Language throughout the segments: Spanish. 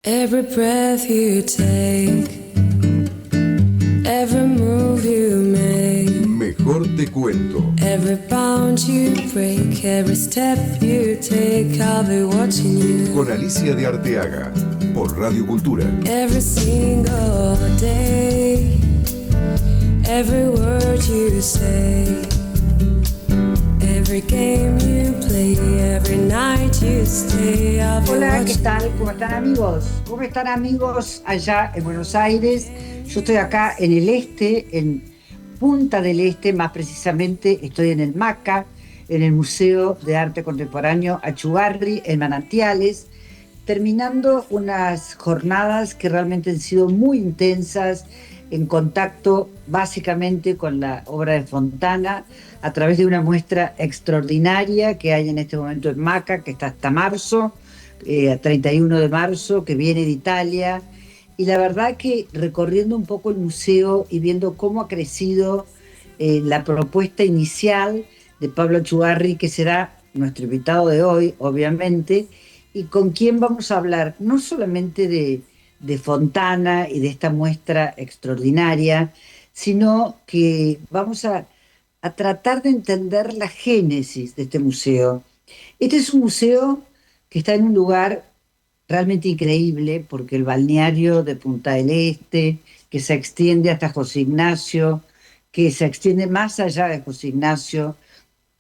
Every breath you take, every move you make, Mejor te cuento. every bound you break, every step you take, I'll be watching you. Con Alicia de Arteaga, por Radio Cultura. Every single day, every word you say, every game you play, every night you stay, I'll be Hola, ¿qué watching. tal? ¿Cómo están, amigos? ¿Cómo están, amigos, allá en Buenos Aires? Yo estoy acá en el este, en Punta del Este, más precisamente estoy en el MACA, en el Museo de Arte Contemporáneo Achugarri, en Manantiales, terminando unas jornadas que realmente han sido muy intensas, en contacto básicamente con la obra de Fontana, a través de una muestra extraordinaria que hay en este momento en MACA, que está hasta marzo, a 31 de marzo, que viene de Italia. Y la verdad que recorriendo un poco el museo y viendo cómo ha crecido la propuesta inicial de Pablo Achugarri, que será nuestro invitado de hoy, obviamente, y con quien vamos a hablar no solamente de Fontana y de esta muestra extraordinaria, sino que vamos a tratar de entender la génesis de este museo. Este es un museo que está en un lugar realmente increíble, porque el balneario de Punta del Este, que se extiende hasta José Ignacio, que se extiende más allá de José Ignacio,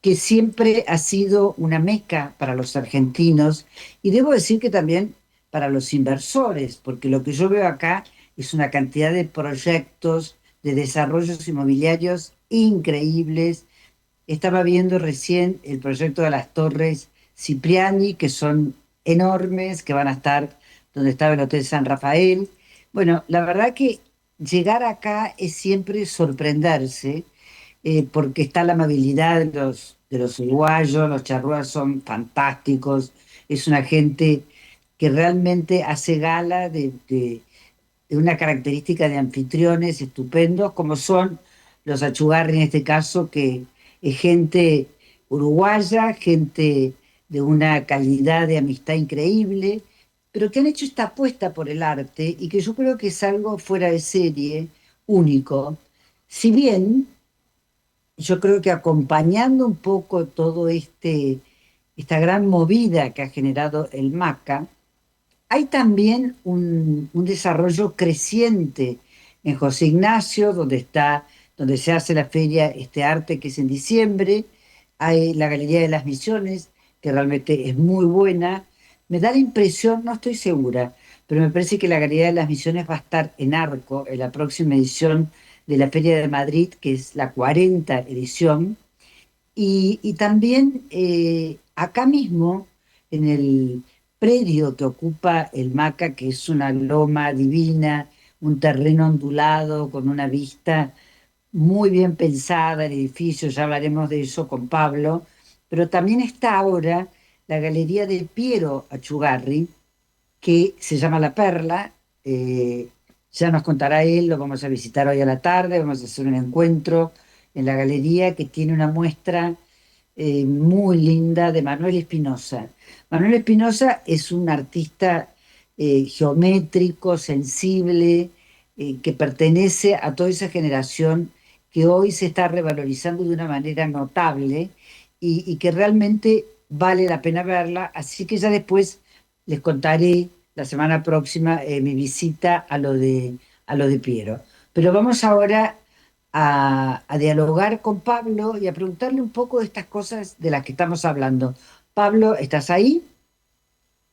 que siempre ha sido una meca para los argentinos, y debo decir que también para los inversores, porque lo que yo veo acá es una cantidad de proyectos, de desarrollos inmobiliarios increíbles. Estaba viendo recién el proyecto de las Torres Cipriani, que son enormes, que van a estar donde estaba el Hotel San Rafael. Bueno, la verdad que llegar acá es siempre sorprenderse, porque está la amabilidad de los uruguayos, los charrúas son fantásticos, es una gente que realmente hace gala de una característica de anfitriones estupendos, como son los Achugarri en este caso, que es gente uruguaya, gente de una calidad de amistad increíble, pero que han hecho esta apuesta por el arte y que yo creo que es algo fuera de serie, único. Si bien yo creo que acompañando un poco todo esta gran movida que ha generado el MACA, hay también un desarrollo creciente en José Ignacio, donde se hace la feria Este Arte, que es en diciembre. Hay la Galería de las Misiones, que realmente es muy buena. Me da la impresión, no estoy segura, pero me parece que la Galería de las Misiones va a estar en Arco en la próxima edición de la Feria de Madrid, que es la 40 edición. Y también acá mismo, en el predio que ocupa el MACA, que es una loma divina, un terreno ondulado con una vista muy bien pensada, el edificio, ya hablaremos de eso con Pablo, pero también está ahora la Galería de Piero Achugarri, que se llama La Perla. Ya nos contará él, lo vamos a visitar hoy a la tarde, vamos a hacer un encuentro en la galería que tiene una muestra muy linda de Manuel Espinosa. Manuel Espinosa es un artista geométrico, sensible, que pertenece a toda esa generación que hoy se está revalorizando de una manera notable y que realmente vale la pena verla. Así que ya después les contaré la semana próxima mi visita a lo de Piero. Pero vamos ahora a dialogar con Pablo y a preguntarle un poco de estas cosas de las que estamos hablando. Pablo, ¿estás ahí?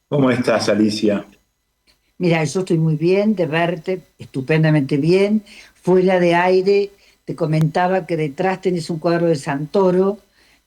¿Cómo estás, Alicia? Mira, yo estoy muy bien de verte, estupendamente bien. Fuera de aire, te comentaba que detrás tenés un cuadro de Santoro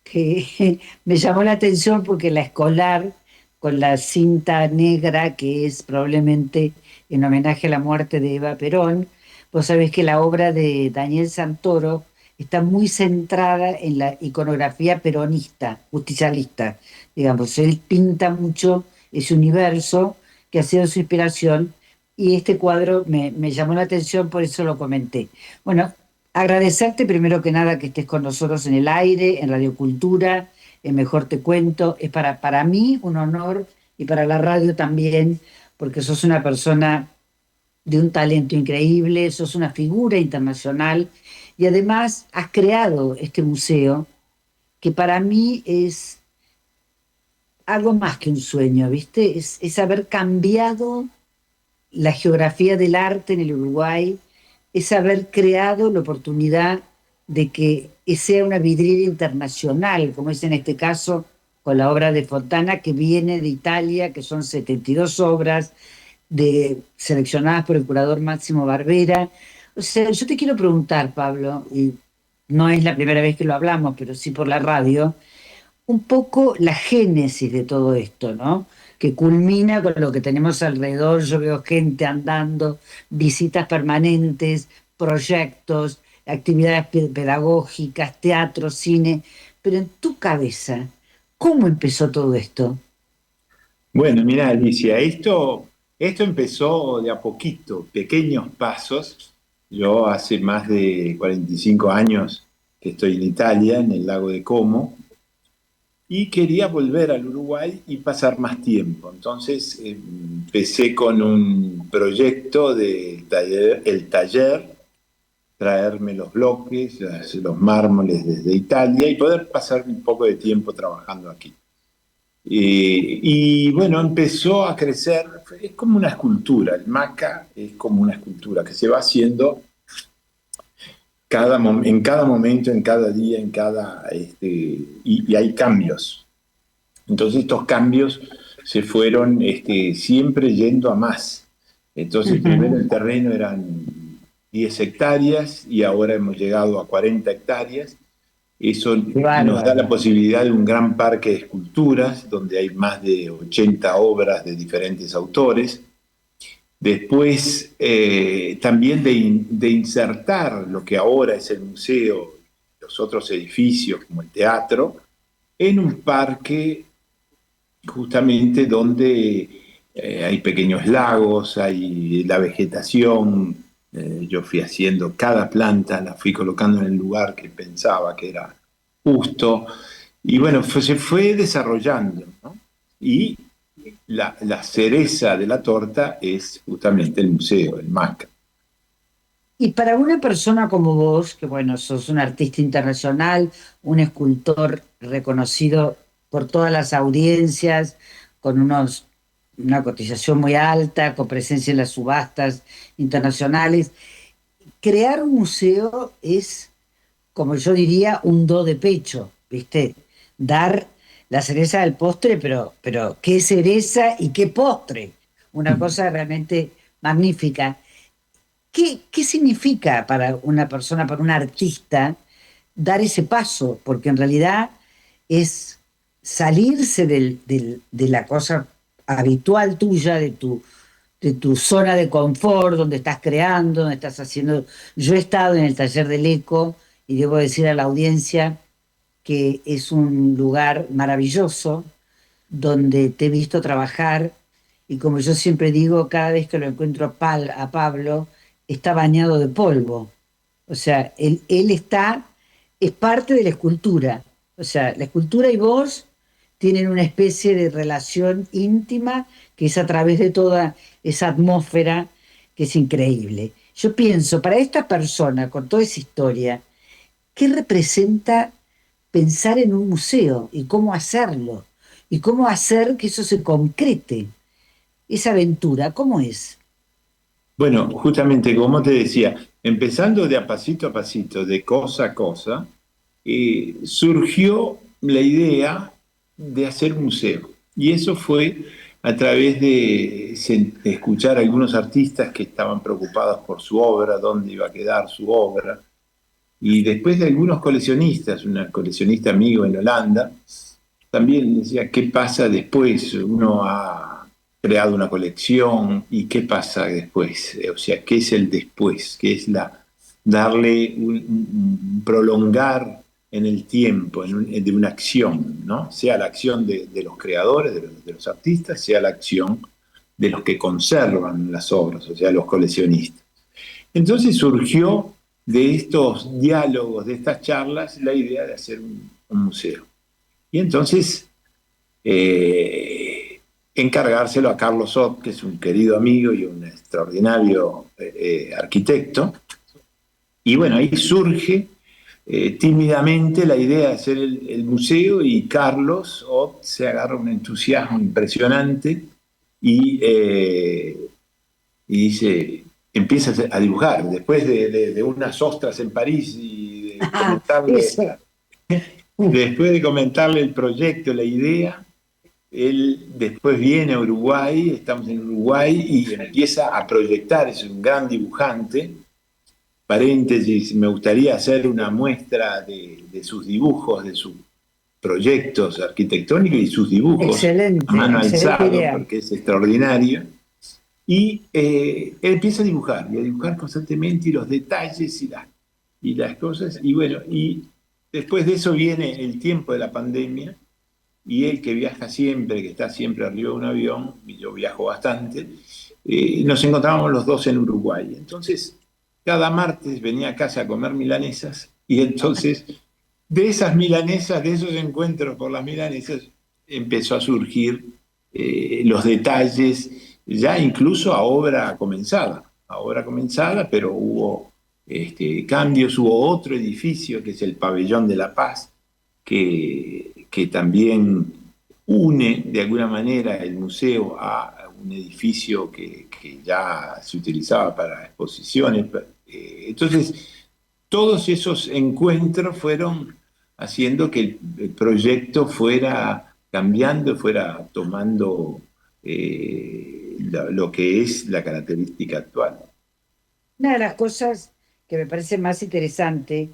que me llamó la atención porque la escolar, con la cinta negra, que es probablemente en homenaje a la muerte de Eva Perón. Vos sabés que la obra de Daniel Santoro está muy centrada en la iconografía peronista, justicialista. Digamos, él pinta mucho ese universo que ha sido su inspiración, y este cuadro me llamó la atención, por eso lo comenté. Bueno, agradecerte primero que nada que estés con nosotros en el aire, en Radio Cultura, en Mejor Te Cuento. Es para mí un honor y para la radio también porque sos una persona de un talento increíble, sos una figura internacional y además has creado este museo que para mí es algo más que un sueño, ¿viste? Es haber cambiado la geografía del arte en el Uruguay, es haber creado la oportunidad de que sea una vidriera internacional, como es en este caso con la obra de Fontana, que viene de Italia, que son 72 obras seleccionadas por el curador Máximo Barbera. O sea, yo te quiero preguntar, Pablo, y no es la primera vez que lo hablamos, pero sí por la radio, un poco la génesis de todo esto, ¿no? Que culmina con lo que tenemos alrededor. Yo veo gente andando, visitas permanentes, proyectos, actividades pedagógicas, teatro, cine. Pero en tu cabeza, ¿cómo empezó todo esto? Bueno, mira, Alicia, esto empezó de a poquito, pequeños pasos. Yo hace más de 45 años que estoy en Italia, en el lago de Como, y quería volver al Uruguay y pasar más tiempo. Entonces empecé con un proyecto de taller, el taller, traerme los bloques, los mármoles desde Italia y poder pasar un poco de tiempo trabajando aquí. Y bueno, empezó a crecer, es como una escultura, el maca es como una escultura que se va haciendo en cada momento, en cada día, y hay cambios. Entonces estos cambios se fueron siempre yendo a más. Entonces primero el terreno eran 10 hectáreas y ahora hemos llegado a 40 hectáreas. Eso nos da la posibilidad de un gran parque de esculturas, donde hay más de 80 obras de diferentes autores. Después, también de insertar lo que ahora es el museo, los otros edificios como el teatro, en un parque justamente donde hay pequeños lagos, hay la vegetación. Yo fui haciendo cada planta, la fui colocando en el lugar que pensaba que era justo. Y bueno, se fue desarrollando, ¿no? Y la cereza de la torta es justamente el museo, el MACA. Y para una persona como vos, que bueno, sos un artista internacional, un escultor reconocido por todas las audiencias, con una cotización muy alta, con presencia en las subastas internacionales, crear un museo es, como yo diría, un do de pecho, ¿viste? Dar la cereza del postre, pero qué cereza y qué postre. Una cosa realmente magnífica. ¿Qué significa para una persona, para un artista, dar ese paso? Porque en realidad es salirse de la cosa habitual tuya, de tu zona de confort, donde estás creando, donde estás haciendo. Yo he estado en el taller del Eco y debo decir a la audiencia que es un lugar maravilloso donde te he visto trabajar y como yo siempre digo, cada vez que lo encuentro a Pablo, está bañado de polvo. O sea, él es parte de la escultura. O sea, la escultura y vos tienen una especie de relación íntima que es a través de toda esa atmósfera que es increíble. Yo pienso, para esta persona, con toda esa historia, ¿qué representa pensar en un museo y cómo hacerlo? Y cómo hacer que eso se concrete. Esa aventura, ¿cómo es? Bueno, justamente como te decía, empezando de a pasito, de cosa a cosa, surgió la idea de hacer museo. Y eso fue a través de escuchar a algunos artistas que estaban preocupados por su obra, dónde iba a quedar su obra. Y después de algunos coleccionistas, una coleccionista amigo en Holanda, también decía, ¿qué pasa después? Uno ha creado una colección y ¿qué pasa después? O sea, ¿qué es el después? ¿Qué es darle un prolongar en el tiempo de una acción, ¿no? Sea la acción de los creadores, de los artistas, sea la acción de los que conservan las obras, o sea, los coleccionistas. Entonces surgió de estos diálogos, de estas charlas, la idea de hacer un museo. Y entonces encargárselo a Carlos Ott, que es un querido amigo y un extraordinario arquitecto. Y bueno, ahí surge tímidamente la idea de hacer el museo, y Carlos Ott se agarra un entusiasmo impresionante y dice, empieza a dibujar. Después de unas ostras en París y de comentarle, después de comentarle el proyecto, la idea, él después viene a Uruguay, estamos en Uruguay, y empieza a proyectar. Es un gran dibujante. Paréntesis, me gustaría hacer una muestra de sus dibujos, de sus proyectos arquitectónicos y sus dibujos. Excelente, a mano alzada, idea. porque es extraordinario. Y él empieza a dibujar, y a dibujar constantemente, y los detalles y las cosas. Y bueno, y después de eso viene el tiempo de la pandemia, y él, que viaja siempre, que está siempre arriba de un avión, y yo viajo bastante, nos encontrábamos los dos en Uruguay. Entonces, cada martes venía a casa a comer milanesas, y entonces de esas milanesas, de esos encuentros por las milanesas, empezó a surgir los detalles, ya incluso a obra comenzada, pero hubo cambios. Hubo otro edificio, que es el Pabellón de la Paz, que también une de alguna manera el museo a un edificio que ya se utilizaba para exposiciones. Entonces, todos esos encuentros fueron haciendo que el proyecto fuera cambiando, fuera tomando lo que es la característica actual. Una de las cosas que me parece más interesante,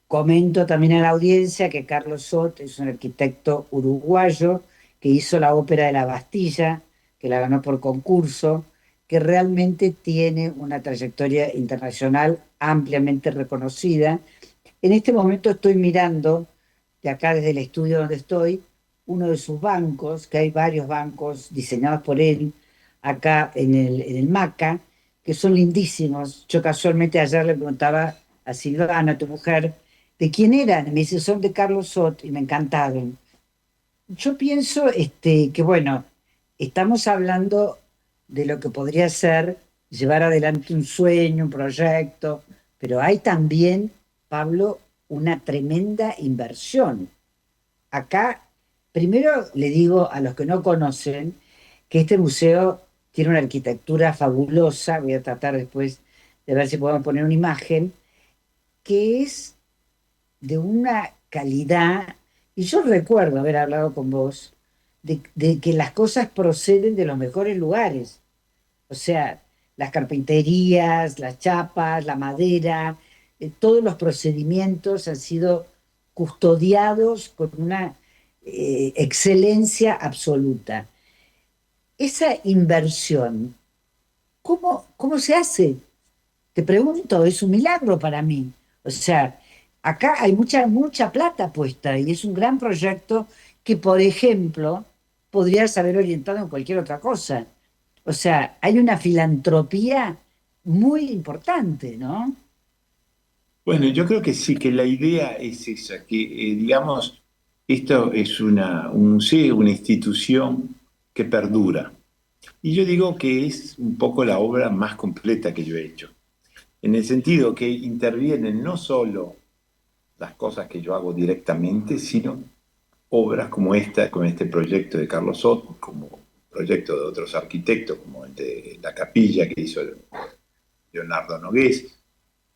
comento también a la audiencia que Carlos Sot es un arquitecto uruguayo que hizo la Ópera de la Bastilla, que la ganó por concurso, que realmente tiene una trayectoria internacional ampliamente reconocida. En este momento estoy mirando, de acá desde el estudio donde estoy, uno de sus bancos, que hay varios bancos diseñados por él, acá en el MACA, que son lindísimos. Yo casualmente ayer le preguntaba a Silvana, tu mujer, ¿de quién eran? Me dice, son de Carlos Sot, y me encantaron. Yo pienso que, bueno, estamos hablando de lo que podría ser llevar adelante un sueño, un proyecto, pero hay también, Pablo, una tremenda inversión. Acá, primero le digo a los que no conocen que este museo tiene una arquitectura fabulosa. Voy a tratar después de ver si podemos poner una imagen, que es de una calidad, y yo recuerdo haber hablado con vos, de que las cosas proceden de los mejores lugares. O sea, las carpinterías, las chapas, la madera, todos los procedimientos han sido custodiados con una excelencia absoluta. Esa inversión, ¿cómo se hace? Te pregunto, es un milagro para mí. O sea, acá hay mucha plata puesta, y es un gran proyecto que, por ejemplo, podrías haber orientado en cualquier otra cosa. O sea, hay una filantropía muy importante, ¿no? Bueno, yo creo que sí, que la idea es esa, que digamos, esto es un museo, una institución que perdura. Y yo digo que es un poco la obra más completa que yo he hecho, en el sentido que intervienen no solo las cosas que yo hago directamente, sino obras como esta, con este proyecto de Carlos Sot, como proyecto de otros arquitectos, como el de la capilla que hizo Leonardo Nogués.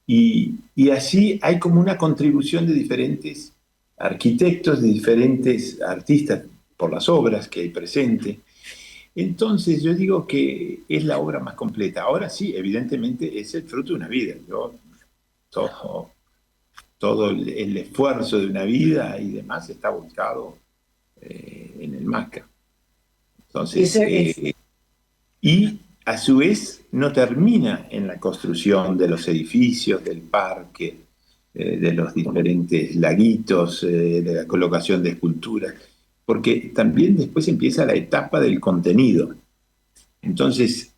Y así hay como una contribución de diferentes arquitectos, de diferentes artistas, por las obras que hay presente. Entonces yo digo que es la obra más completa. Ahora sí, evidentemente es el fruto de una vida. Todo el esfuerzo de una vida y demás está volcado en el MACA. Entonces, y a su vez no termina en la construcción de los edificios, del parque, de los diferentes laguitos, de la colocación de esculturas, porque también después empieza la etapa del contenido. Entonces,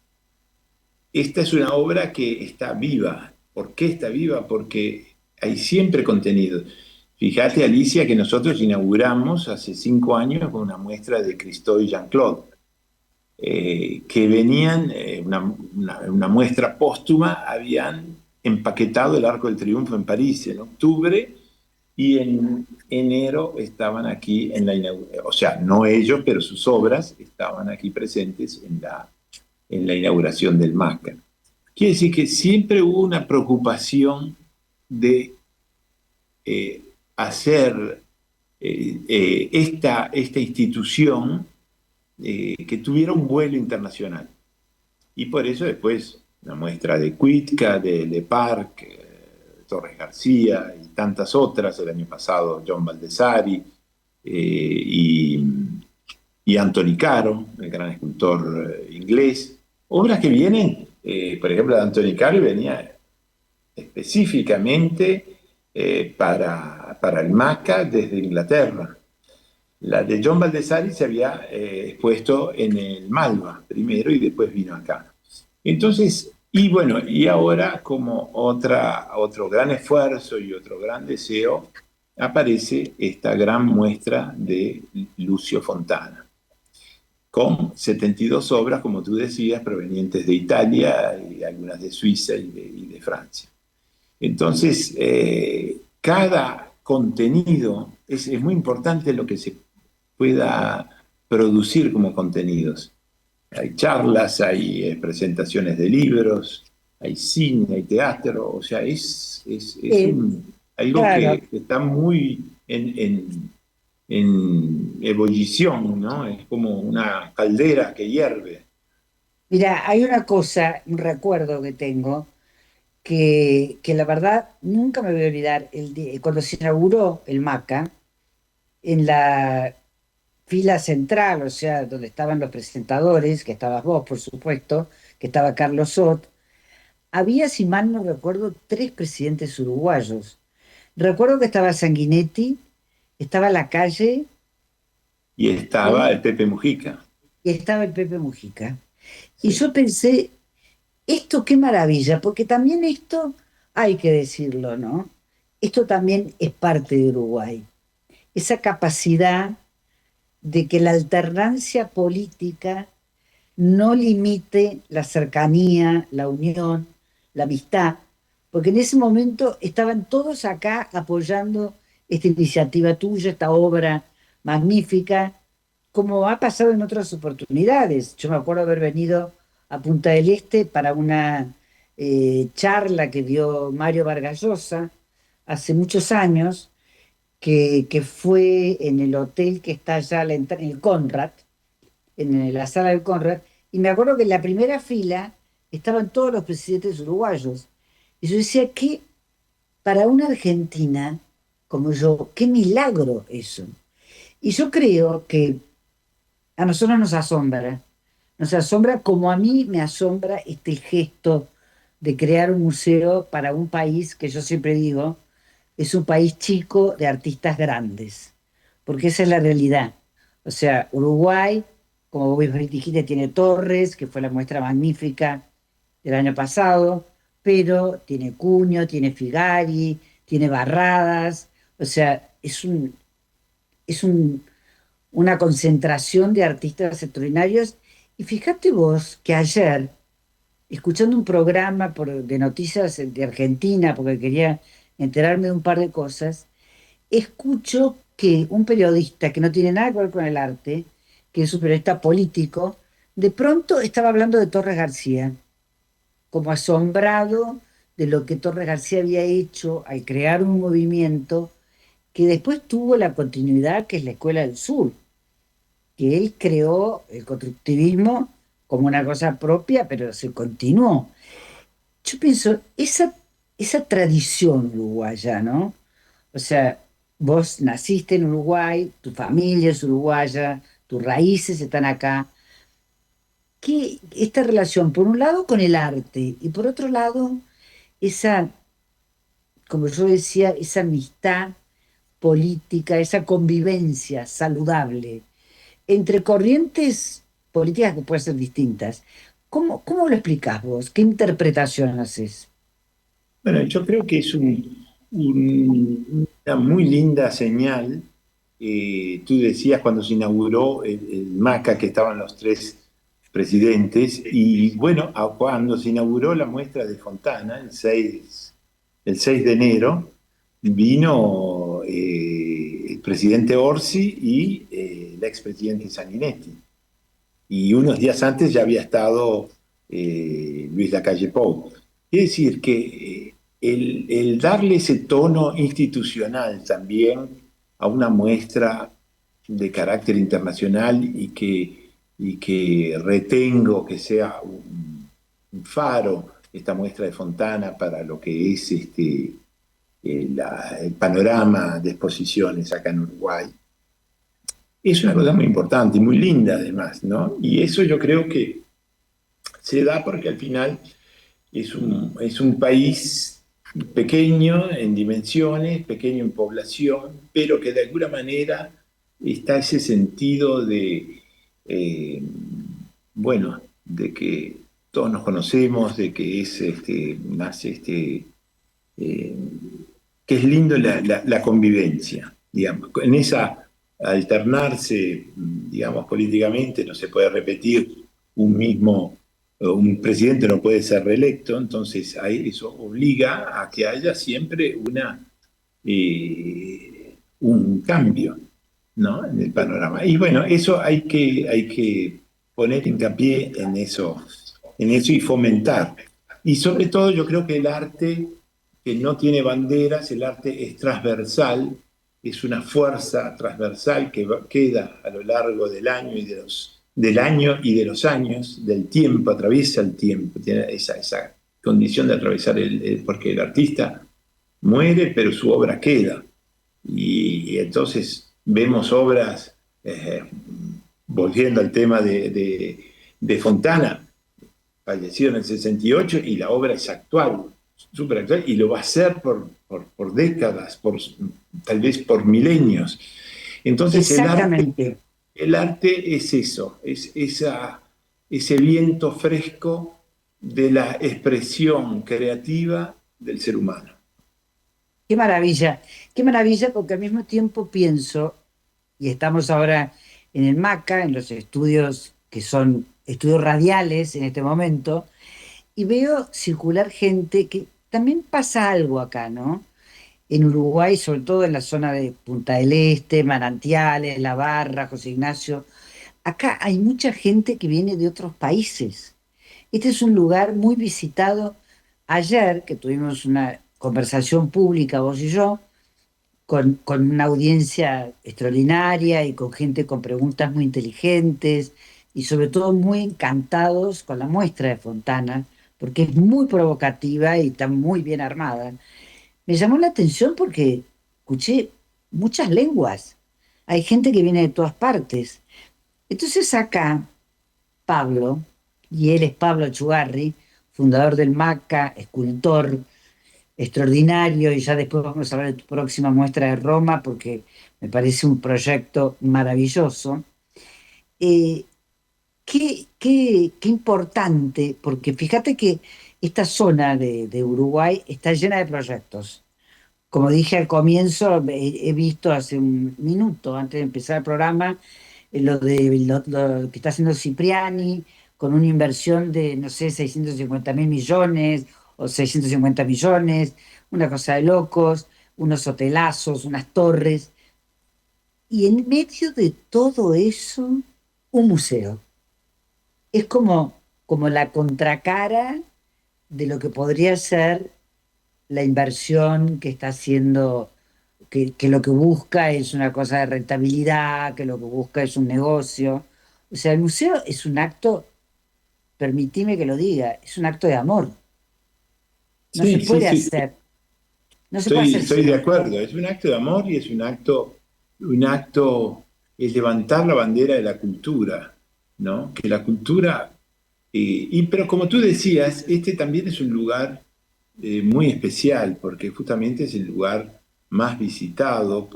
esta es una obra que está viva. ¿Por qué está viva? Porque hay siempre contenido. Fíjate, Alicia, que nosotros inauguramos hace 5 años con una muestra de Christo y Jean-Claude. que venían, una muestra póstuma, habían empaquetado el Arco del Triunfo en París en octubre y en enero estaban aquí en la inauguración, o sea, no ellos, pero sus obras estaban aquí presentes en la inauguración del MACA. Quiere decir que siempre hubo una preocupación de hacer esta institución que tuviera un vuelo internacional. Y por eso después una muestra de Cuitca, de Le Parc, Torres García y tantas otras, el año pasado John Baldessari y Anthony Caro, el gran escultor inglés. Obras que vienen, por ejemplo, de Anthony Caro venía específicamente para el MACA desde Inglaterra. La de John Baldessari se había expuesto en el Malva primero y después vino acá. Entonces, y bueno, y ahora como otro gran esfuerzo y otro gran deseo, aparece esta gran muestra de Lucio Fontana, con 72 obras, como tú decías, provenientes de Italia y algunas de Suiza y de Francia. Entonces, cada contenido es muy importante lo que se pueda producir como contenidos. Hay charlas, hay presentaciones de libros, hay cine, hay teatro, o sea, algo Claro. que está muy en ebullición, ¿no? Es como una caldera que hierve. Mira, hay una cosa, un recuerdo que tengo, que la verdad nunca me voy a olvidar, cuando se inauguró el MACA, en la fila central, o sea, donde estaban los presentadores, que estabas vos, por supuesto, que estaba Carlos Sot, había, si mal no recuerdo, tres presidentes uruguayos. Recuerdo que estaba Sanguinetti, estaba Lacalle Y estaba el Pepe Mujica. y estaba el Pepe Mujica. Y Sí. yo pensé, esto qué maravilla, porque también esto, hay que decirlo, ¿no? Esto también es parte de Uruguay. Esa capacidad de que la alternancia política no limite la cercanía, la unión, la amistad, porque en ese momento estaban todos acá apoyando esta iniciativa tuya, esta obra magnífica, como ha pasado en otras oportunidades. Yo me acuerdo haber venido a Punta del Este para una charla que dio Mario Vargas Llosa hace muchos años, que fue en el hotel que está allá en el Conrad, en la sala del Conrad, y me acuerdo que en la primera fila estaban todos los presidentes uruguayos. Y yo decía que para una argentina como yo, qué milagro eso. Y yo creo que a nosotros nos asombra como a mí me asombra este gesto de crear un museo para un país que yo siempre digo, es un país chico de artistas grandes, porque esa es la realidad. O sea, Uruguay, como vos dijiste, tiene Torres, que fue la muestra magnífica del año pasado, pero tiene Cuño, tiene Figari, tiene Barradas, o sea, es una concentración de artistas extraordinarios. Y fíjate vos que ayer, escuchando un programa de noticias de Argentina, porque quería enterarme de un par de cosas, escucho que un periodista que no tiene nada que ver con el arte, que es un periodista político, de pronto estaba hablando de Torres García, como asombrado de lo que Torres García había hecho al crear un movimiento que después tuvo la continuidad, que es la Escuela del Sur, que él creó el constructivismo como una cosa propia, pero se continuó. Yo pienso, esa tradición uruguaya, ¿no? O sea, vos naciste en Uruguay, tu familia es uruguaya, tus raíces están acá. ¿Qué esta relación, por un lado, con el arte y por otro lado, esa, como yo decía, esa amistad política, esa convivencia saludable entre corrientes políticas que pueden ser distintas? ¿Cómo lo explicás vos? ¿Qué interpretación haces? Bueno, yo creo que es una muy linda señal. Tú decías cuando se inauguró el MACA que estaban los tres presidentes. Y bueno, cuando se inauguró la muestra de Fontana, el 6 de enero, vino el presidente Orsi y el expresidente Sanguinetti. Y unos días antes ya había estado Luis Lacalle Pou. Es decir, que el darle ese tono institucional también a una muestra de carácter internacional y que retengo que sea un faro, esta muestra de Fontana, para lo que es el panorama de exposiciones acá en Uruguay. Es una cosa muy importante y muy linda además, ¿no? Y eso yo creo que se da porque al final es un país pequeño en dimensiones, pequeño en población, pero que de alguna manera está ese sentido de, bueno, de que todos nos conocemos, de que es más que es lindo la convivencia, digamos. En esa alternarse, digamos, políticamente, no se puede repetir un presidente no puede ser reelecto, entonces eso obliga a que haya siempre un cambio, ¿no?, en el panorama. Y bueno, eso hay que poner hincapié en eso y fomentar. Y sobre todo yo creo que el arte que no tiene banderas, el arte es transversal, es una fuerza transversal que queda a lo largo del año y de los años, del tiempo, atraviesa el tiempo, tiene esa condición de atravesar porque el artista muere, pero su obra queda. Y entonces vemos obras, volviendo al tema de Fontana, falleció en el 68, y la obra es actual, súper actual, y lo va a ser por décadas, tal vez por milenios. Entonces el arte es eso, es ese viento fresco de la expresión creativa del ser humano. Qué maravilla, porque al mismo tiempo pienso, y estamos ahora en el MACA, en los estudios que son estudios radiales en este momento, y veo circular gente que también pasa algo acá, ¿no? En Uruguay, sobre todo en la zona de Punta del Este, Manantiales, La Barra, José Ignacio, acá hay mucha gente que viene de otros países. Este es un lugar muy visitado. Ayer, que tuvimos una conversación pública, vos y yo, con una audiencia extraordinaria y con gente con preguntas muy inteligentes y sobre todo muy encantados con la muestra de Fontana, porque es muy provocativa y está muy bien armada. Me llamó la atención porque escuché muchas lenguas. Hay gente que viene de todas partes. Entonces acá, Pablo, y él es Pablo Chugarri, fundador del MACA, escultor extraordinario, y ya después vamos a hablar de tu próxima muestra de Roma, porque me parece un proyecto maravilloso. Qué importante, porque fíjate que esta zona de Uruguay está llena de proyectos. Como dije al comienzo, he visto hace un minuto, antes de empezar el programa, lo que está haciendo Cipriani, con una inversión de, no sé, 650.000 millones o 650 millones, una cosa de locos, unos hotelazos, unas torres. Y en medio de todo eso, un museo. Es como la contracara de lo que podría ser la inversión que está haciendo, que lo que busca es una cosa de rentabilidad, que lo que busca es un negocio. O sea, el museo es un acto, permitime que lo diga, es un acto de amor. No se puede hacer. No se puede hacer. Estoy de acuerdo, es un acto de amor y es un acto, es levantar la bandera de la cultura, ¿no? Que la cultura, pero como tú decías, este también es un lugar muy especial, porque justamente es el lugar más visitado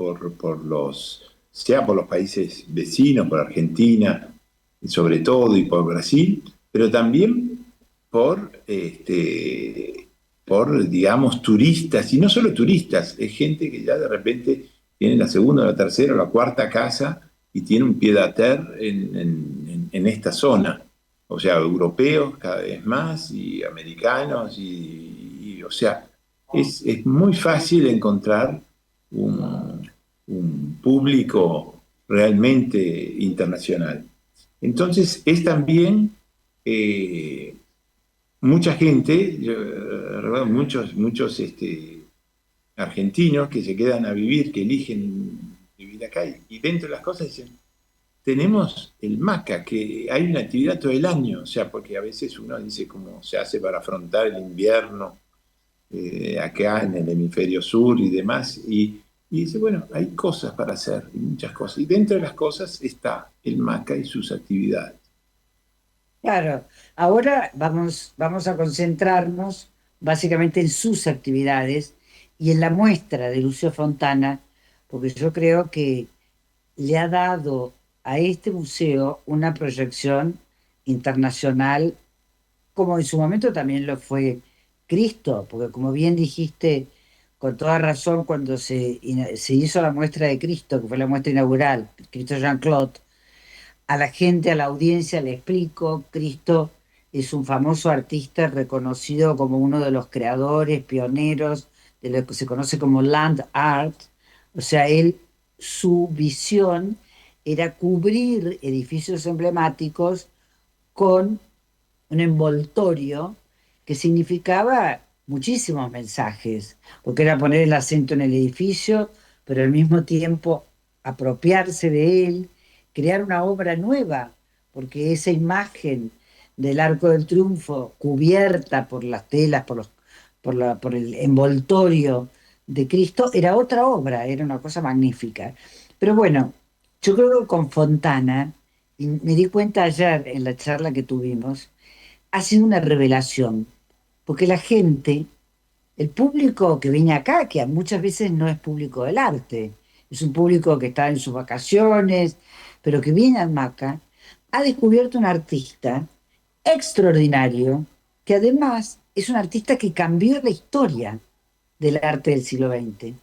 sea por los países vecinos, por Argentina, sobre todo, y por Brasil, pero también por digamos, turistas, y no solo turistas, es gente que ya de repente tiene la segunda, la tercera o la cuarta casa y tiene un pied-à-terre en esta zona. o sea, europeos cada vez más y americanos, o sea, es muy fácil encontrar un público realmente internacional. Entonces, es también mucha gente, recuerdo muchos argentinos que se quedan a vivir, que eligen vivir acá, y dentro de las cosas dicen, tenemos el MACA, que hay una actividad todo el año, o sea, porque a veces uno dice cómo se hace para afrontar el invierno acá en el hemisferio sur y demás, y dice, bueno, hay cosas para hacer, y muchas cosas, y dentro de las cosas está el MACA y sus actividades. Claro, ahora vamos a concentrarnos básicamente en sus actividades y en la muestra de Lucio Fontana, porque yo creo que le ha dado a este museo una proyección internacional, como en su momento también lo fue Cristo, porque como bien dijiste, con toda razón, cuando se hizo la muestra de Cristo, que fue la muestra inaugural, Cristo Jean-Claude, a la gente, a la audiencia le explico, Cristo es un famoso artista reconocido como uno de los creadores, pioneros de lo que se conoce como land art, o sea, su visión era cubrir edificios emblemáticos con un envoltorio que significaba muchísimos mensajes, porque era poner el acento en el edificio, pero al mismo tiempo apropiarse de él, crear una obra nueva, porque esa imagen del Arco del Triunfo cubierta por las telas, por el envoltorio de Cristo, era otra obra, era una cosa magnífica. Pero bueno, yo creo que con Fontana, y me di cuenta ayer en la charla que tuvimos, ha sido una revelación, porque la gente, el público que viene acá, que muchas veces no es público del arte, es un público que está en sus vacaciones, pero que viene al MACA, ha descubierto un artista extraordinario, que además es un artista que cambió la historia del arte del siglo XX.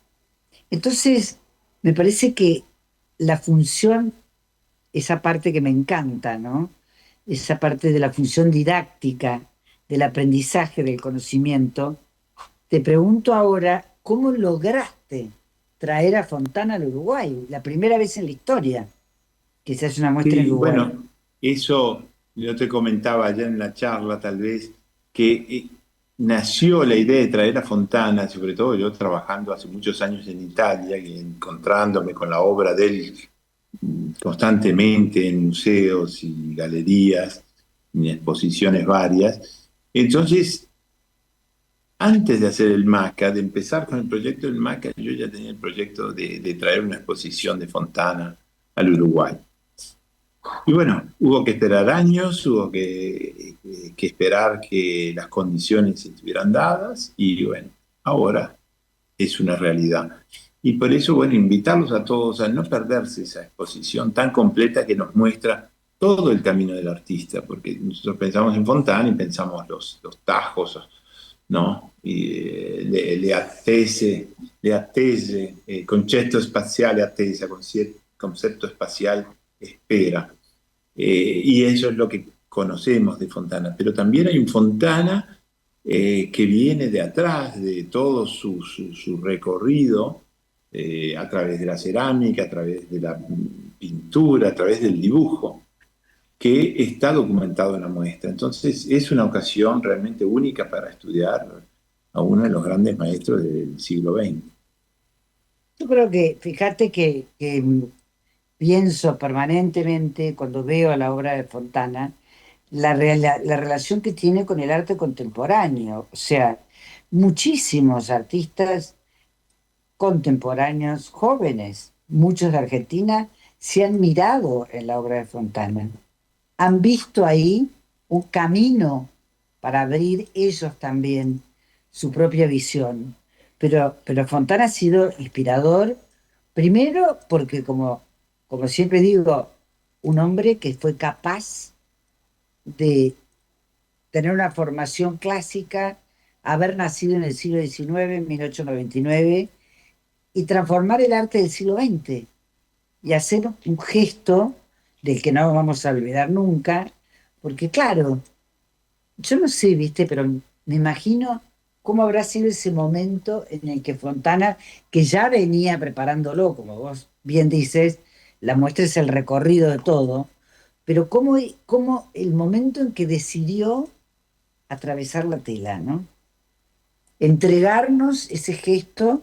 Entonces, me parece que la función, esa parte que me encanta, ¿no? Esa parte de la función didáctica, del aprendizaje del conocimiento, te pregunto ahora, ¿cómo lograste traer a Fontana al Uruguay? La primera vez en la historia que se hace una muestra en Sí, Uruguay. bueno, eso yo te comentaba ayer en la charla, tal vez, que nació la idea de traer a Fontana, sobre todo yo trabajando hace muchos años en Italia y encontrándome con la obra de él constantemente en museos y galerías, en exposiciones varias. Entonces, antes de hacer el MACA, de empezar con el proyecto del MACA, yo ya tenía el proyecto de traer una exposición de Fontana al Uruguay. Y bueno, hubo que esperar años, hubo que esperar que las condiciones estuvieran dadas y bueno, ahora es una realidad. Y por eso, bueno, invitarlos a todos a no perderse esa exposición tan completa que nos muestra todo el camino del artista, porque nosotros pensamos en Fontana y pensamos los tajos, ¿no? Y, le attese, concetto spaziale attesa, concepto espacial espera. Y eso es lo que conocemos de Fontana. Pero también hay un Fontana que viene de atrás, de todo su recorrido, a través de la cerámica, a través de la pintura, a través del dibujo, que está documentado en la muestra. Entonces es una ocasión realmente única para estudiar a uno de los grandes maestros del siglo XX. Yo creo que, fíjate que pienso permanentemente cuando veo la obra de Fontana, la relación que tiene con el arte contemporáneo. O sea, muchísimos artistas contemporáneos jóvenes, muchos de Argentina, se han mirado en la obra de Fontana. Han visto ahí un camino para abrir ellos también su propia visión. Pero Fontana ha sido inspirador, primero porque, como siempre digo, un hombre que fue capaz de tener una formación clásica, haber nacido en el siglo XIX, en 1899, y transformar el arte del siglo XX y hacer un gesto del que no vamos a olvidar nunca, Porque claro, yo no sé, viste, pero me imagino cómo habrá sido ese momento en el que Fontana, que ya venía preparándolo, como vos bien dices, la muestra es el recorrido de todo, pero cómo el momento en que decidió atravesar la tela, ¿no? Entregarnos ese gesto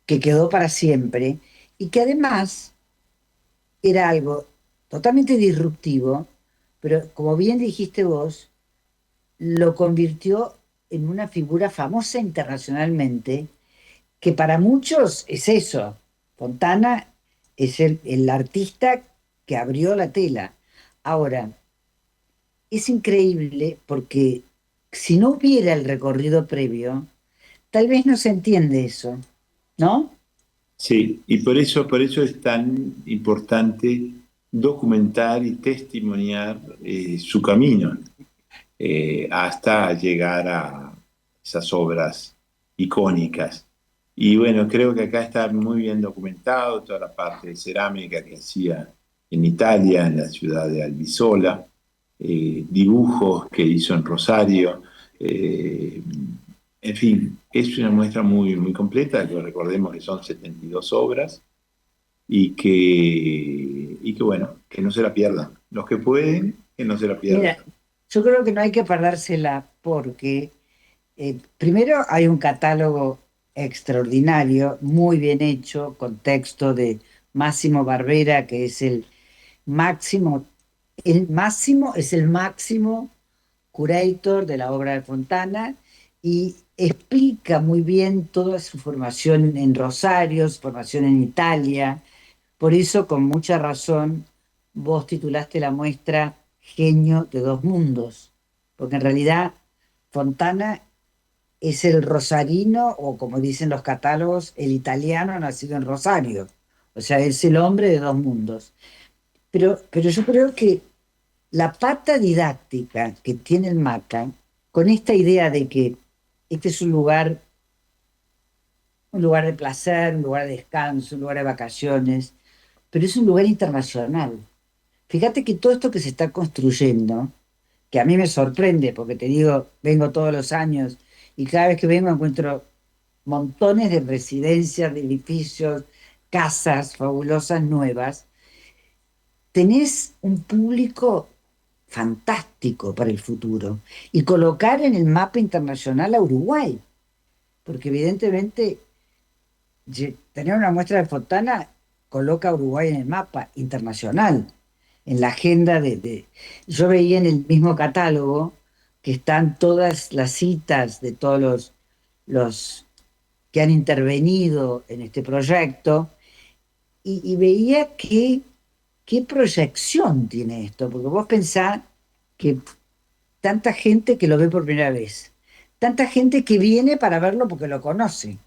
que quedó para siempre y que además era algo totalmente disruptivo, pero como bien dijiste vos, lo convirtió en una figura famosa internacionalmente, que para muchos es eso. Fontana es el artista que abrió la tela. Ahora, es increíble porque si no hubiera el recorrido previo, tal vez no se entiende eso, ¿no? Sí, y por eso es tan importante documentar y testimoniar su camino hasta llegar a esas obras icónicas. Y bueno, creo que acá está muy bien documentado toda la parte de cerámica que hacía en Italia, en la ciudad de Albisola, dibujos que hizo en Rosario. En fin, es una muestra muy, muy completa, que recordemos que son 72 obras y que bueno, que no se la pierdan. Los que pueden, que no se la pierdan. Mira, yo creo que no hay que perdérsela porque primero hay un catálogo extraordinario, muy bien hecho, con texto de Máximo Barbera, que es máximo, Máximo es el máximo curator de la obra de Fontana y explica muy bien toda su formación en Rosario, su formación en Italia. Por eso, con mucha razón, vos titulaste la muestra Genio de dos mundos, porque en realidad Fontana es el rosarino, o como dicen los catálogos, el italiano nacido en Rosario. O sea, es el hombre de dos mundos. Pero yo creo que la pata didáctica que tiene el MACA, con esta idea de que este es un lugar de placer, un lugar de descanso, un lugar de vacaciones, pero es un lugar internacional. Fíjate que todo esto que se está construyendo, que a mí me sorprende, porque te digo, vengo todos los años y cada vez que vengo encuentro montones de residencias, de edificios, casas fabulosas nuevas, tenés un público fantástico para el futuro y colocar en el mapa internacional a Uruguay, porque evidentemente tener una muestra de Fontana coloca a Uruguay en el mapa internacional, en la agenda Yo veía en el mismo catálogo que están todas las citas de todos los que han intervenido en este proyecto y veía qué proyección tiene esto, porque vos pensás que tanta gente que lo ve por primera vez, tanta gente que viene para verlo porque lo conoce.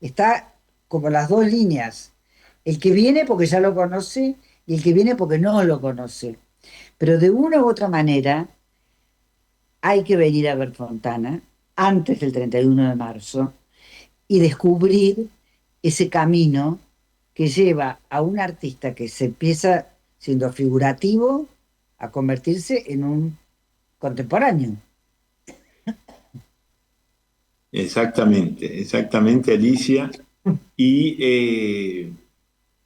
Está como las dos líneas. El que viene porque ya lo conoce y el que viene porque no lo conoce. Pero de una u otra manera hay que venir a ver Fontana antes del 31 de marzo y descubrir ese camino que lleva a un artista que se empieza siendo figurativo a convertirse en un contemporáneo. Exactamente, Alicia.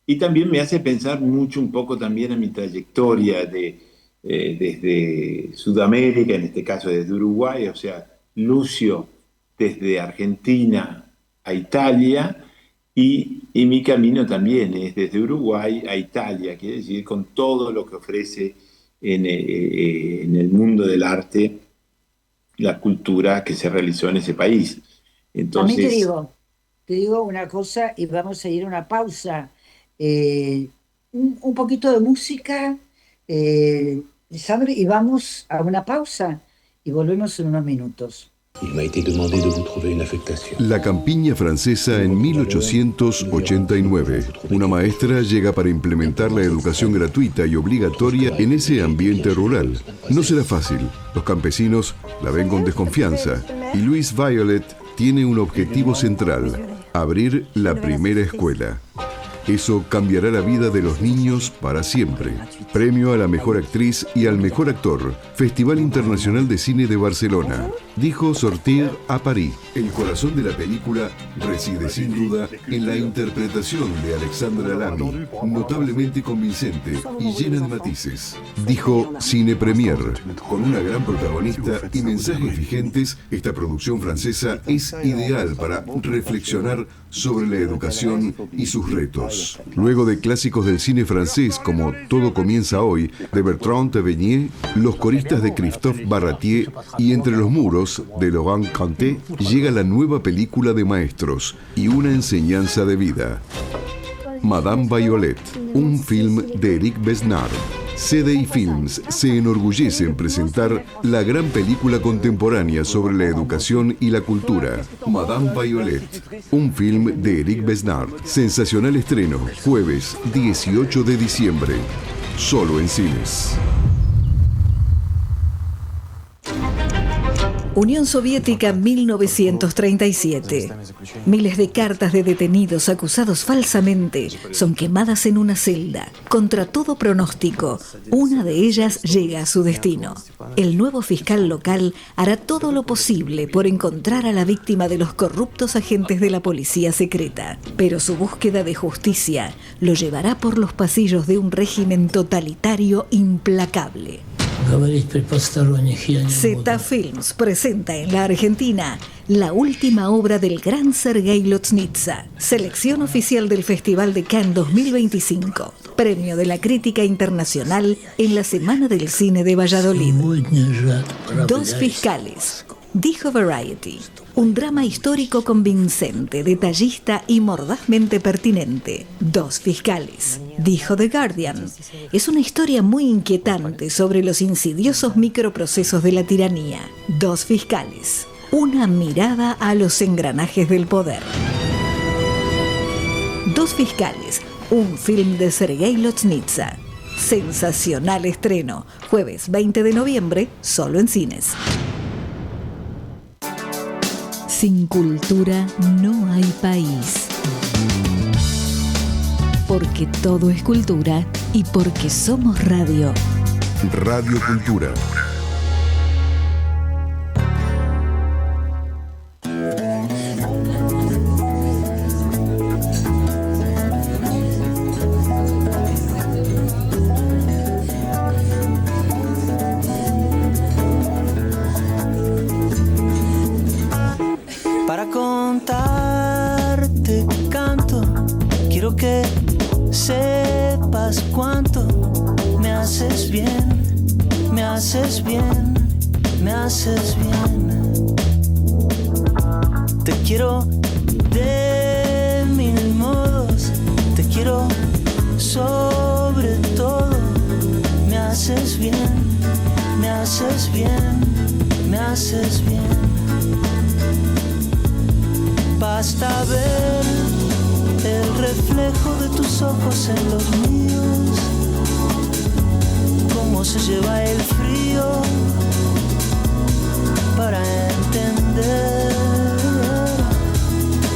Y también me hace pensar mucho un poco también en mi trayectoria desde Sudamérica, en este caso desde Uruguay, o sea, Lucio desde Argentina a Italia, y mi camino también es desde Uruguay a Italia, quiere decir, con todo lo que ofrece en el mundo del arte, la cultura que se realizó en ese país. También Entonces, te digo una cosa y vamos a ir a una pausa. Un poquito de música, Sandra, y vamos a una pausa y volvemos en unos minutos. Il m'a été demandé de vous trouver une affectation. La campiña francesa en 1889. Una maestra llega para implementar la educación gratuita y obligatoria en ese ambiente rural. No será fácil. Los campesinos la ven con desconfianza. Y Louise Violet tiene un objetivo central: abrir la primera escuela. Eso cambiará la vida de los niños para siempre. Premio a la mejor actriz y al mejor actor. Festival Internacional de Cine de Barcelona. Dijo Sortir a París. El corazón de la película reside sin duda en la interpretación de Alexandra Lamy, notablemente convincente y llena de matices. Dijo Cine Premier. Con una gran protagonista y mensajes vigentes, esta producción francesa es ideal para reflexionar sobre la educación y sus retos. Luego de clásicos del cine francés como Todo comienza hoy, de Bertrand Tavernier, Los coristas de Christophe Barratier y Entre los muros, de Laurent Cantet, llega la nueva película de maestros y una enseñanza de vida. Madame Violet, un film de Eric Besnard. CDI Films se enorgullece en presentar la gran película contemporánea sobre la educación y la cultura, Madame Violet, un film de Eric Besnard. Sensacional estreno, jueves 18 de diciembre, solo en cines. Unión Soviética 1937. Miles de cartas de detenidos acusados falsamente son quemadas en una celda. Contra todo pronóstico, una de ellas llega a su destino. El nuevo fiscal local hará todo lo posible por encontrar a la víctima de los corruptos agentes de la policía secreta. Pero su búsqueda de justicia lo llevará por los pasillos de un régimen totalitario implacable. Zeta Films presenta en la Argentina la última obra del gran Sergei Loznitsa, selección oficial del Festival de Cannes 2025, premio de la crítica internacional en la Semana del Cine de Valladolid. Dos fiscales, dijo Variety. Un drama histórico convincente, detallista y mordazmente pertinente. Dos fiscales, dijo The Guardian. Es una historia muy inquietante sobre los insidiosos microprocesos de la tiranía. Dos fiscales, una mirada a los engranajes del poder. Dos fiscales, un film de Sergei Loznitsa. Sensacional estreno, jueves 20 de noviembre, solo en cines. Sin cultura no hay país. Porque todo es cultura y porque somos radio. Radio Cultura. Para contarte canto, quiero que sepas cuánto me haces bien, me haces bien, me haces bien. Te quiero de mil modos, te quiero sobre todo. Me haces bien, me haces bien, me haces bien. Basta ver el reflejo de tus ojos en los míos, cómo se lleva el frío para entender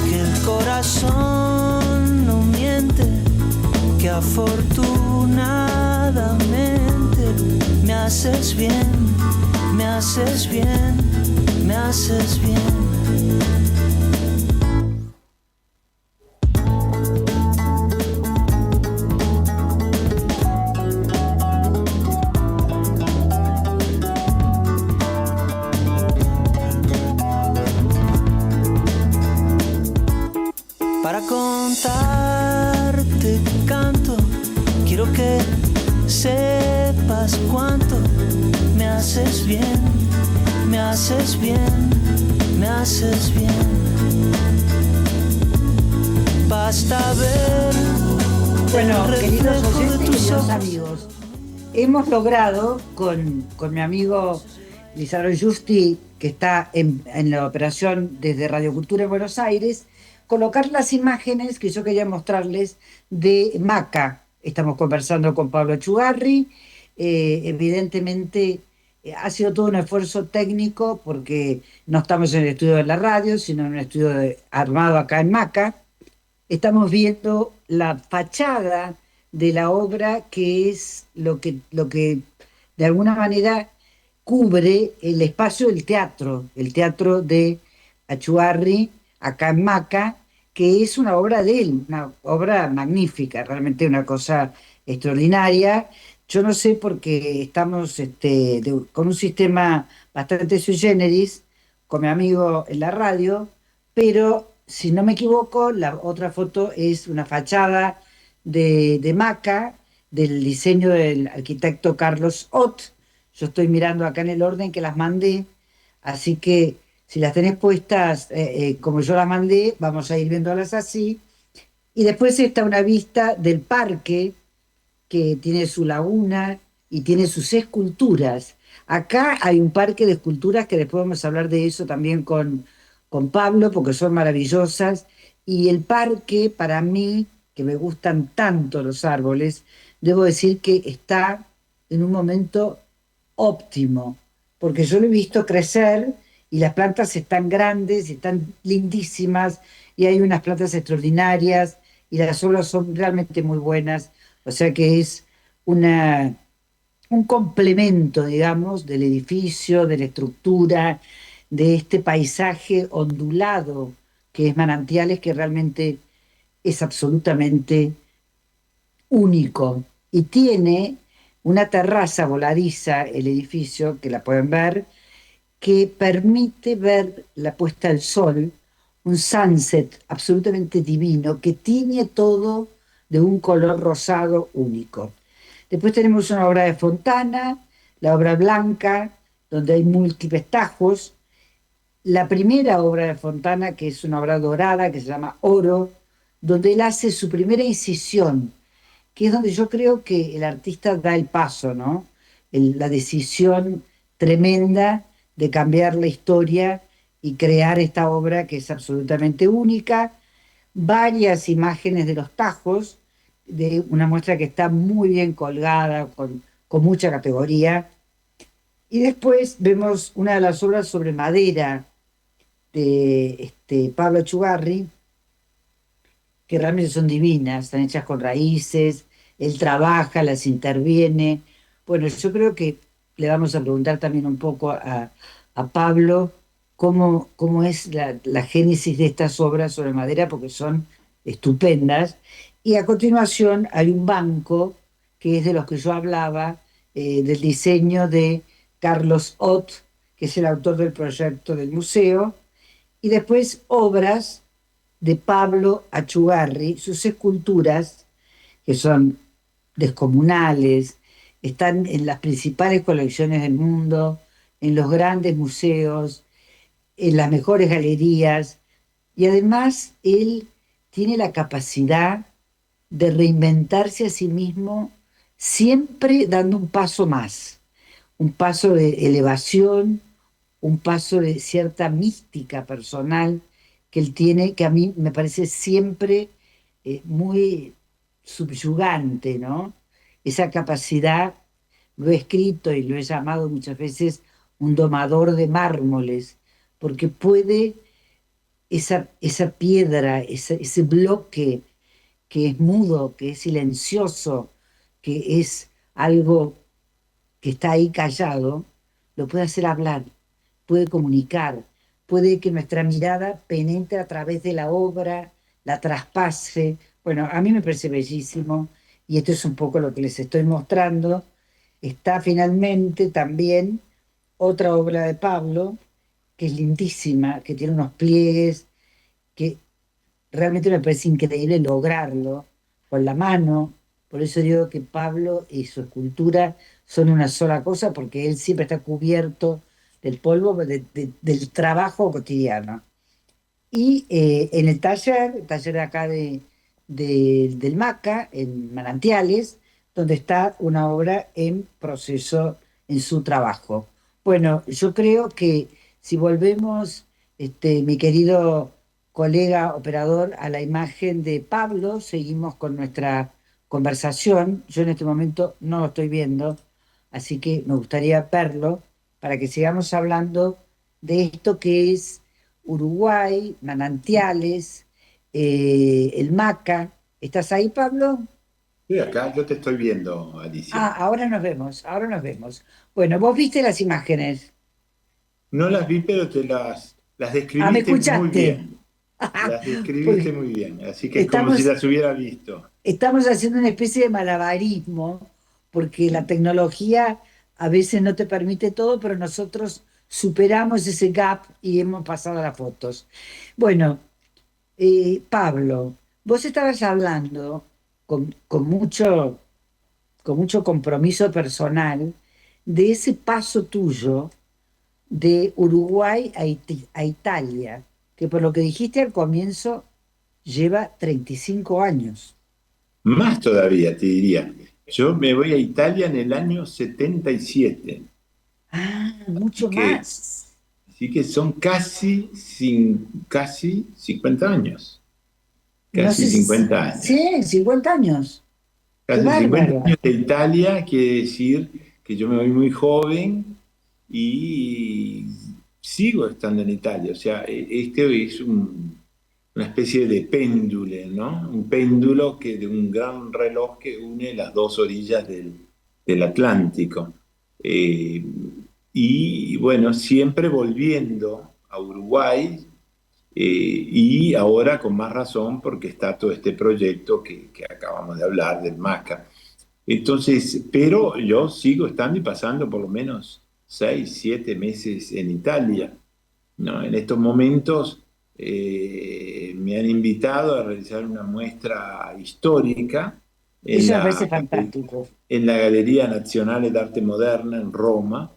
que el corazón no miente, que afortunadamente me haces bien, me haces bien, me haces bien. Para contarte canto, quiero que sepas cuánto me haces bien, me haces bien, me haces bien. Basta ver. Bueno, queridos oyentes, queridos amigos, hemos logrado con mi amigo Lizardo Giusti, que está en la operación desde Radio Cultura en Buenos Aires, colocar las imágenes que yo quería mostrarles de Maca. Estamos conversando con Pablo Chugarri. Evidentemente ha sido todo un esfuerzo técnico porque no estamos en el estudio de la radio, sino en un estudio armado acá en Maca. estamos viendo la fachada de la obra, que es lo que de alguna manera cubre el espacio del teatro, el teatro de Achuarri, acá en Maca, que es una obra de él, una obra magnífica, realmente una cosa extraordinaria. Yo no sé porque estamos con un sistema bastante sui generis, con mi amigo en la radio, pero si no me equivoco, la otra foto es una fachada de Maca, del diseño del arquitecto Carlos Ott. Yo estoy mirando acá en el orden que las mandé, así que si las tenés puestas como yo las mandé, vamos a ir viéndolas así. Y después está una vista del parque que tiene su laguna y tiene sus esculturas. Acá hay un parque de esculturas que después vamos a hablar de eso también con Pablo, porque son maravillosas. Y el parque, para mí, que me gustan tanto los árboles, debo decir que está en un momento óptimo, porque yo lo he visto crecer y las plantas están grandes, están lindísimas, y hay unas plantas extraordinarias, y las obras son realmente muy buenas, o sea que es una, un complemento, digamos, del edificio, de la estructura, de este paisaje ondulado que es Manantiales, que realmente es absolutamente único. Y tiene una terraza voladiza, el edificio, que la pueden ver, que permite ver la puesta del sol, un sunset absolutamente divino, que tiñe todo de un color rosado único. Después tenemos una obra de Fontana, la obra blanca, donde hay múltiples tajos. La primera obra de Fontana, que es una obra dorada, que se llama Oro, donde él hace su primera incisión, que es donde yo creo que el artista da el paso, ¿no? La decisión tremenda de cambiar la historia y crear esta obra que es absolutamente única. Varias imágenes de los tajos, de una muestra que está muy bien colgada, con mucha categoría. Y después vemos una de las obras sobre madera de Pablo Echugarri, que realmente son divinas, están hechas con raíces, él trabaja, las interviene. Bueno, yo creo que le vamos a preguntar también un poco a Pablo cómo es la génesis de estas obras sobre madera, porque son estupendas. Y a continuación hay un banco, que es de los que yo hablaba, del diseño de Carlos Ott, que es el autor del proyecto del museo, y después obras de Pablo Achugarri, sus esculturas, que son descomunales, están en las principales colecciones del mundo, en los grandes museos, en las mejores galerías, y además él tiene la capacidad de reinventarse a sí mismo, siempre dando un paso más, un paso de elevación, un paso de cierta mística personal que él tiene, que a mí me parece siempre muy subyugante, ¿no? Esa capacidad, lo he escrito y lo he llamado muchas veces un domador de mármoles, porque puede esa piedra, ese bloque que es mudo, que es silencioso, que es algo que está ahí callado, lo puede hacer hablar, puede comunicar, puede que nuestra mirada penetre a través de la obra, la traspase. Bueno, a mí me parece bellísimo, y esto es un poco lo que les estoy mostrando. Está finalmente también otra obra de Pablo, que es lindísima, que tiene unos pliegues, que realmente me parece increíble lograrlo con la mano. Por eso digo que Pablo y su escultura son una sola cosa, porque él siempre está cubierto del polvo del trabajo cotidiano. Y en el taller de acá del Maca, en Manantiales, donde está una obra en proceso en su trabajo. Bueno, yo creo que si volvemos, mi querido colega operador, a la imagen de Pablo, seguimos con nuestra conversación. Yo en este momento no lo estoy viendo, así que me gustaría verlo para que sigamos hablando de esto que es Uruguay, Manantiales, el MACA. ¿Estás ahí, Pablo? Sí, acá yo te estoy viendo, Alicia. Ah, ahora nos vemos, ahora nos vemos. Bueno, vos viste las imágenes. No las vi, pero las Ah, ¿me describiste muy escuchaste? bien. Las describiste Porque muy bien. Así que es como si estamos, las hubiera visto. estamos haciendo una especie de malabarismo, porque la tecnología a veces no te permite todo, pero nosotros superamos ese gap y hemos pasado a las fotos. Bueno, Pablo, vos estabas hablando con mucho compromiso personal de ese paso tuyo de Uruguay a Italia, que por lo que dijiste al comienzo lleva 35 años. Más todavía, te diría. Yo me voy a Italia en el año 77. Ah, Así mucho que, más. así que son casi 50 años. No Casi sé si... 50 años. Sí, 50 años. Qué Casi 50 bárbaro. años de Italia quiere decir que yo me voy muy joven y sigo estando en Italia. O sea, este es una especie de péndulo, ¿no? Un péndulo de un gran reloj que une las dos orillas del Atlántico. Eh, y bueno, siempre volviendo a Uruguay, y ahora con más razón porque está todo este proyecto que acabamos de hablar del MACA. Entonces, pero yo sigo estando y pasando por lo menos 6, 7 meses en Italia, ¿no? En estos momentos me han invitado a realizar una muestra histórica en Eso me parece la, fantástico. en la Galleria Nazionale d'Arte Moderna en Roma.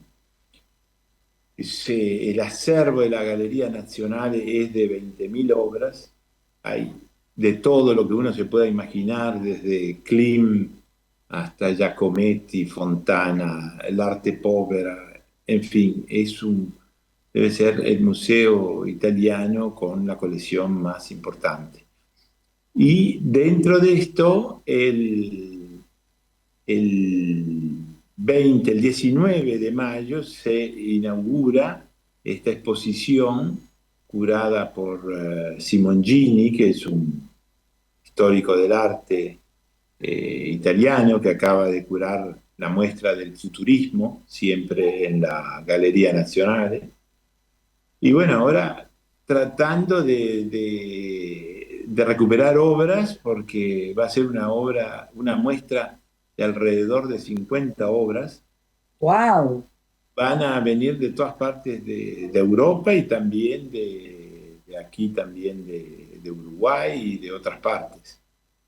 El acervo de la Galería Nacional es de 20.000 obras. Hay de todo lo que uno se pueda imaginar, desde Klim hasta Giacometti, Fontana, el arte povera, en fin, debe ser el museo italiano con la colección más importante. Y dentro de esto, el 19 de mayo se inaugura esta exposición curada por Simoncini, que es un histórico del arte italiano que acaba de curar la muestra del futurismo, siempre en la Galería Nazionale. Y bueno, ahora tratando de recuperar obras, porque va a ser una muestra de alrededor de 50 obras. ¡Wow! Van a venir de todas partes de Europa y también de aquí, también de Uruguay y de otras partes.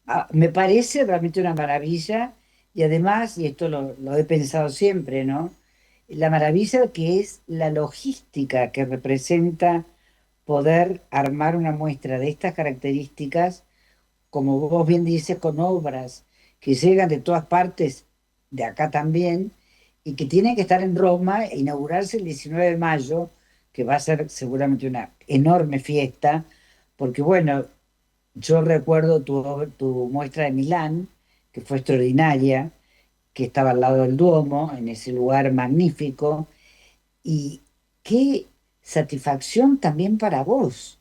Ah, me parece realmente una maravilla y además, y esto lo he pensado siempre, ¿no? La maravilla que es la logística que representa poder armar una muestra de estas características, como vos bien dices, con obras que llegan de todas partes, de acá también, y que tienen que estar en Roma e inaugurarse el 19 de mayo, que va a ser seguramente una enorme fiesta, porque bueno, yo recuerdo tu muestra de Milán, que fue extraordinaria, que estaba al lado del Duomo, en ese lugar magnífico, y qué satisfacción también para vos,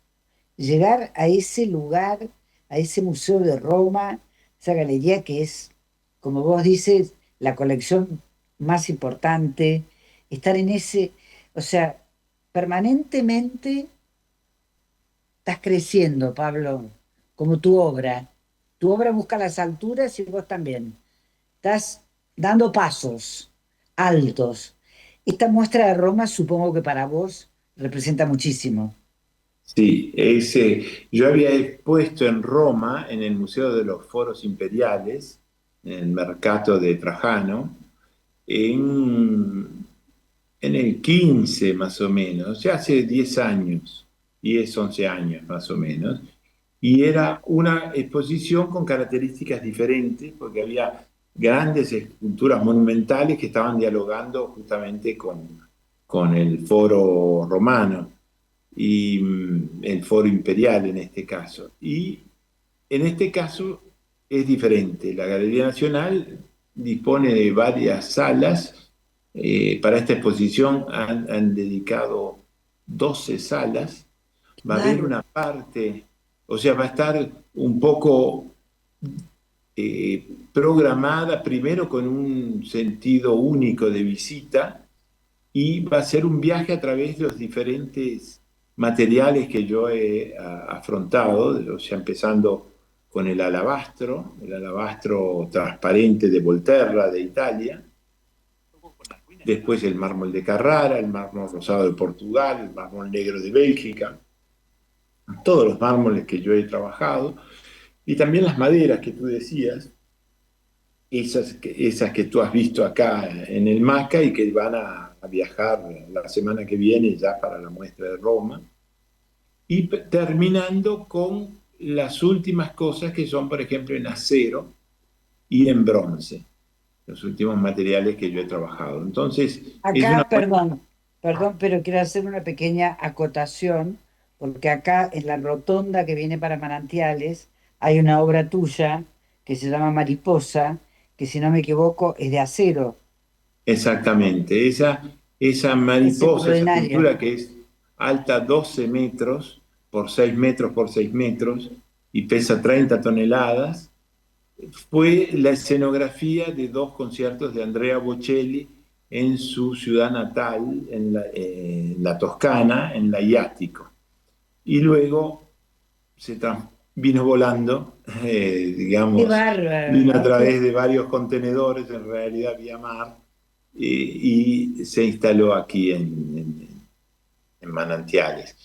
llegar a ese lugar, a ese museo de Roma, esa galería que es, como vos dices, la colección más importante, estar en ese, o sea, permanentemente estás creciendo, Pablo, como tu obra. Tu obra busca las alturas y vos también. Estás dando pasos altos. Esta muestra de Roma supongo que para vos representa muchísimo. Sí, yo había expuesto en Roma, en el Museo de los Foros Imperiales, en el Mercato de Trajano, en el 15 más o menos, ya hace 10 años, 10, 11 años más o menos, y era una exposición con características diferentes, porque había grandes esculturas monumentales que estaban dialogando justamente con el foro romano y el foro imperial en este caso. Y en este caso es diferente. La Galería Nacional dispone de varias salas. Para esta exposición han dedicado 12 salas. Va a haber Claro. una parte O sea, va a estar un poco programada primero con un sentido único de visita y va a ser un viaje a través de los diferentes materiales que yo he afrontado, o sea, empezando con el alabastro transparente de Volterra, de Italia, después el mármol de Carrara, el mármol rosado de Portugal, el mármol negro de Bélgica, todos los mármoles que yo he trabajado, y también las maderas que tú decías, esas que tú has visto acá en el MACA y que van a viajar la semana que viene ya para la muestra de Roma, y terminando con las últimas cosas que son, por ejemplo, en acero y en bronce, los últimos materiales que yo he trabajado. Entonces, es una... Acá, perdón, pero quiero hacer una pequeña acotación, porque acá en la rotonda que viene para Manantiales hay una obra tuya que se llama Mariposa, que si no me equivoco es de acero. Exactamente, esa Es mariposa, esa extraordinaria. pintura que es alta 12 metros por 6 metros por 6 metros y pesa 30 toneladas, fue la escenografía de dos conciertos de Andrea Bocelli en su ciudad natal, en la Toscana, en la Iático. Y luego vino volando, Qué digamos, vino a bárbaro. través de varios contenedores, en realidad vía mar, y se instaló aquí en Manantiales.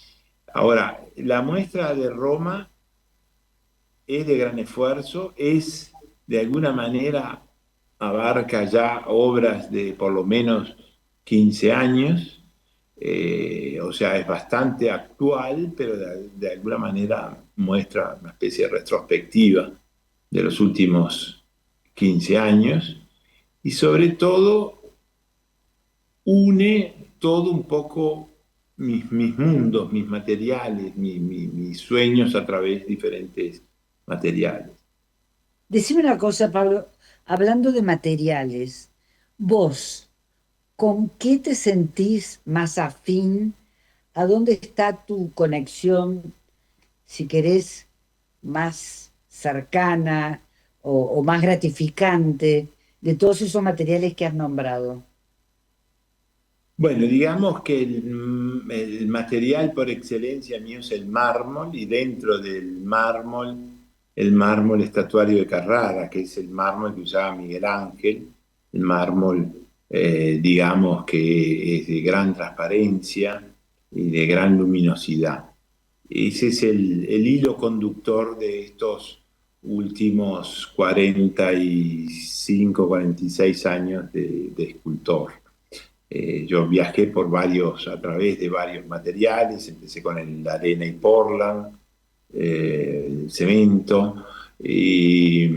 Ahora, la muestra de Roma es de gran esfuerzo, es de alguna manera abarca ya obras de por lo menos 15 años, o sea, es bastante actual, pero de alguna manera muestra una especie de retrospectiva de los últimos 15 años y sobre todo une todo un poco mis mundos, mis materiales, mis sueños a través de diferentes materiales. Decime una cosa, Pablo, hablando de materiales, vos, ¿con qué te sentís más afín? ¿A dónde está tu conexión, si querés, más cercana o más gratificante de todos esos materiales que has nombrado? Bueno, digamos que el material por excelencia mío es el mármol y dentro del mármol, el mármol estatuario de Carrara, que es el mármol que usaba Miguel Ángel, el mármol, digamos, que es de gran transparencia y de gran luminosidad. Ese es el hilo conductor de estos últimos 45, 46 años de escultor. Yo viajé a través de varios materiales, empecé con la arena y Portland, el cemento, que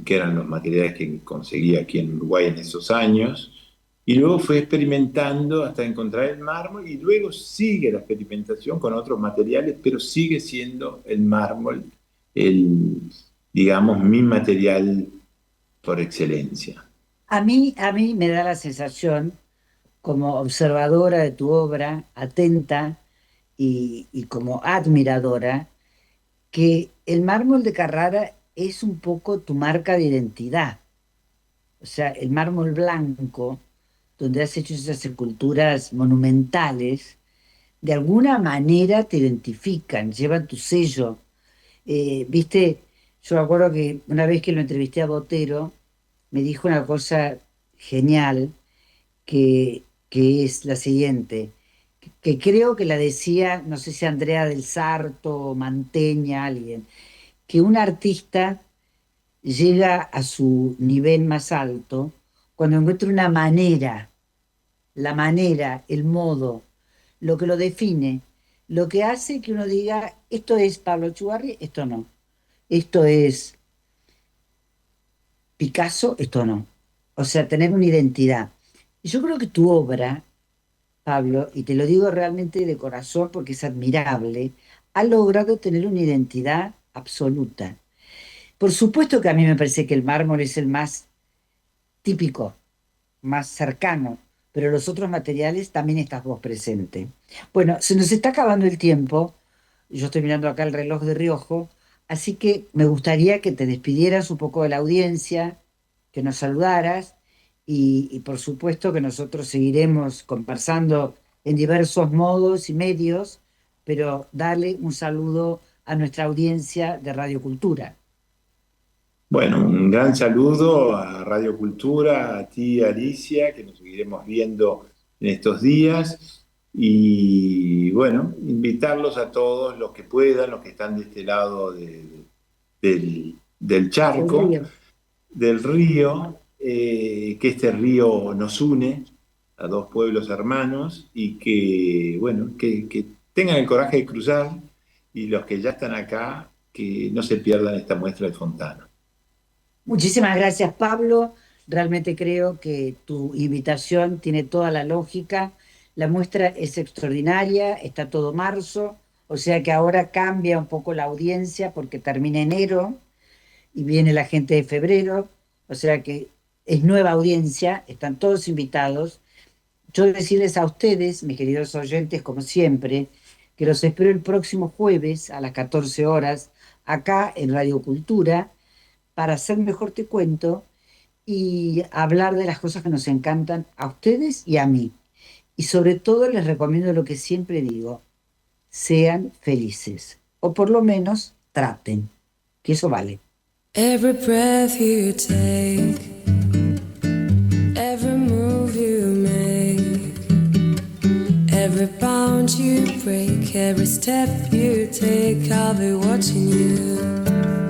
eran los materiales que conseguí aquí en Uruguay en esos años, y luego fui experimentando hasta encontrar el mármol, y luego sigue la experimentación con otros materiales, pero sigue siendo el mármol, el, digamos, mi material por excelencia. A mí me da la sensación, como observadora de tu obra, atenta y como admiradora, que el mármol de Carrara es un poco tu marca de identidad. O sea, el mármol blanco, donde has hecho esas esculturas monumentales, de alguna manera te identifican, llevan tu sello. Viste, yo me acuerdo que una vez que lo entrevisté a Botero, me dijo una cosa genial, que es la siguiente, que creo que la decía, no sé si Andrea del Sarto o Manteña, alguien, que un artista llega a su nivel más alto cuando encuentra una manera, la manera, el modo, lo que lo define, lo que hace que uno diga, esto es Pablo Chugarri, esto no, esto es Picasso, esto no. O sea, tener una identidad. Y yo creo que tu obra, Pablo, y te lo digo realmente de corazón porque es admirable, ha logrado tener una identidad absoluta. Por supuesto que a mí me parece que el mármol es el más típico, más cercano, pero los otros materiales también estás vos presente. Bueno, se nos está acabando el tiempo. Yo estoy mirando acá el reloj de Riojo, así que me gustaría que te despidieras un poco de la audiencia, que nos saludaras y por supuesto que nosotros seguiremos conversando en diversos modos y medios, pero darle un saludo a nuestra audiencia de Radio Cultura. Bueno, un gran saludo a Radio Cultura, a ti, Alicia, que nos seguiremos viendo en estos días. Y bueno, invitarlos a todos los que puedan, los que están de este lado del charco, del río, que este río nos une a dos pueblos hermanos y que, bueno, que tengan el coraje de cruzar, y los que ya están acá, que no se pierdan esta muestra de Fontana. Muchísimas gracias, Pablo. Realmente creo que tu invitación tiene toda la lógica. La muestra es extraordinaria, está todo marzo, o sea que ahora cambia un poco la audiencia porque termina enero y viene la gente de febrero, o sea que es nueva audiencia, están todos invitados. Yo decirles a ustedes, mis queridos oyentes, como siempre, que los espero el próximo jueves a las 14 horas, acá en Radio Cultura, para hacer Mejor Te Cuento y hablar de las cosas que nos encantan a ustedes y a mí. Y sobre todo les recomiendo lo que siempre digo, sean felices, o por lo menos traten, que eso vale. Every breath you take, every move you make, every bound you break, every step you take, I'll be watching you.